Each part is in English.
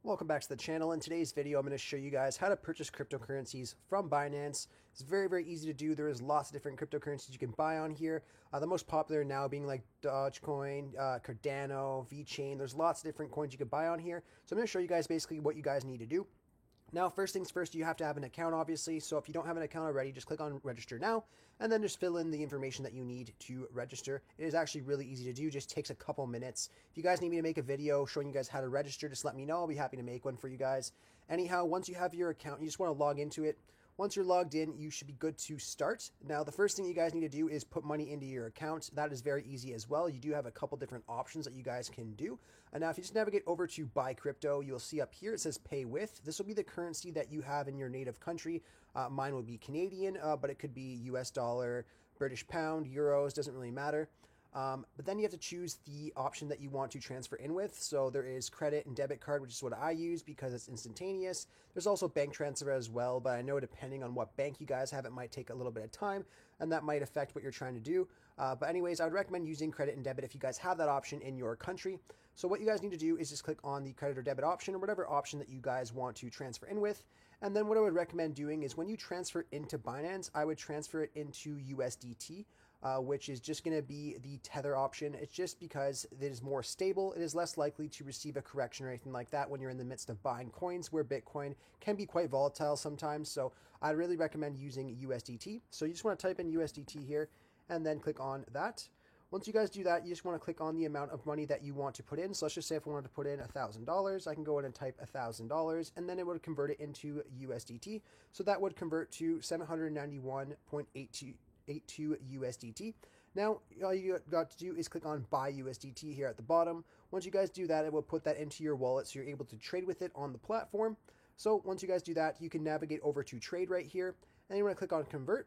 Welcome back to the channel. In today's video, I'm going to show you guys how to purchase cryptocurrencies from Binance. It's very, very easy to do. There is lots of different cryptocurrencies you can buy on here. The most popular now being like Dogecoin, Cardano, VeChain. There's lots of different coins you can buy on here. So I'm going to show you guys basically what you guys need to do. Now, first things first, you have to have an account, obviously. So if you don't have an account already, just click on register now, and then just fill in the information that you need to register. It is actually really easy to do, just takes a couple minutes. If you guys need me to make a video showing you guys how to register, just let me know. I'll be happy to make one for you guys. Anyhow, once you have your account, you just want to log into it. Once you're logged in, you should be good to start. Now, the first thing you guys need to do is put money into your account. That is very easy as well. You do have a couple different options that you guys can do. And now, if you just navigate over to Buy Crypto, you'll see up here it says Pay With. This will be the currency that you have in your native country. Mine would be Canadian, but it could be US dollar, British pound, euros, doesn't really matter. But then you have to choose the option that you want to transfer in with. So there is credit and debit card, which is what I use because it's instantaneous. There's also bank transfer as well, but I know depending on what bank you guys have, it might take a little bit of time and that might affect what you're trying to do. But anyways, I would recommend using credit and debit if you guys have that option in your country. So what you guys need to do is just click on the credit or debit option or whatever option that you guys want to transfer in with. And then what I would recommend doing is when you transfer into Binance, I would transfer it into USDT. Which is just going to be the Tether option. It's just because it is more stable. It is less likely to receive a correction or anything like that when you're in the midst of buying coins, where Bitcoin can be quite volatile sometimes. So I really recommend using USDT. So you just want to type in USDT here and then click on that. Once you guys do that, you just want to click on the amount of money that you want to put in. So let's just say if I wanted to put in $1,000, I can go in and type $1,000, and then it would convert it into USDT. So that would convert to 791.82 USDT. Now, all you got to do is click on Buy USDT here at the bottom. Once you guys do that, it will put that into your wallet so you're able to trade with it on the platform. So once you guys do that, you can navigate over to Trade right here, and you want to click on Convert.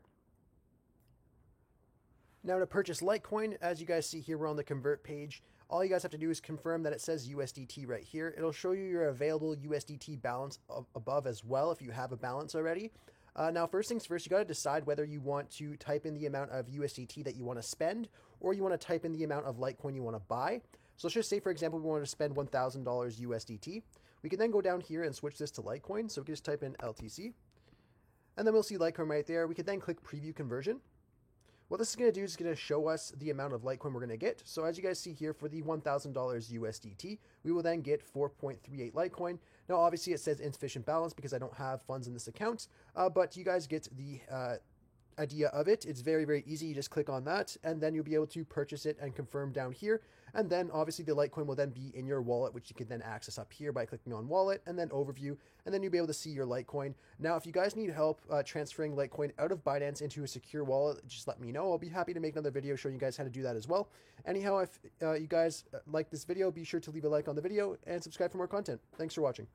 Now to purchase Litecoin, as you guys see here, we're on the Convert page. All you guys have to do is confirm that it says USDT right here. It'll show you your available USDT balance above as well if you have a balance already. Now, first things first, you got to decide whether you want to type in the amount of USDT that you want to spend, or you want to type in the amount of Litecoin you want to buy. So let's just say, for example, we want to spend $1,000 USDT. We can then go down here and switch this to Litecoin. So we can just type in LTC, and then we'll see Litecoin right there. We can then click Preview Conversion. What this is going to do is going to show us the amount of Litecoin we're going to get. So as you guys see here, for the $1,000 USDT, we will then get 4.38 Litecoin. Now, obviously, it says insufficient balance because I don't have funds in this account, but you guys get the idea of it. It's very, very easy. You just click on that, and then you'll be able to purchase it and confirm down here. And then, obviously, the Litecoin will then be in your wallet, which you can then access up here by clicking on Wallet and then Overview, and then you'll be able to see your Litecoin. Now, if you guys need help transferring Litecoin out of Binance into a secure wallet, just let me know. I'll be happy to make another video showing you guys how to do that as well. Anyhow, if you guys like this video, be sure to leave a like on the video and subscribe for more content. Thanks for watching.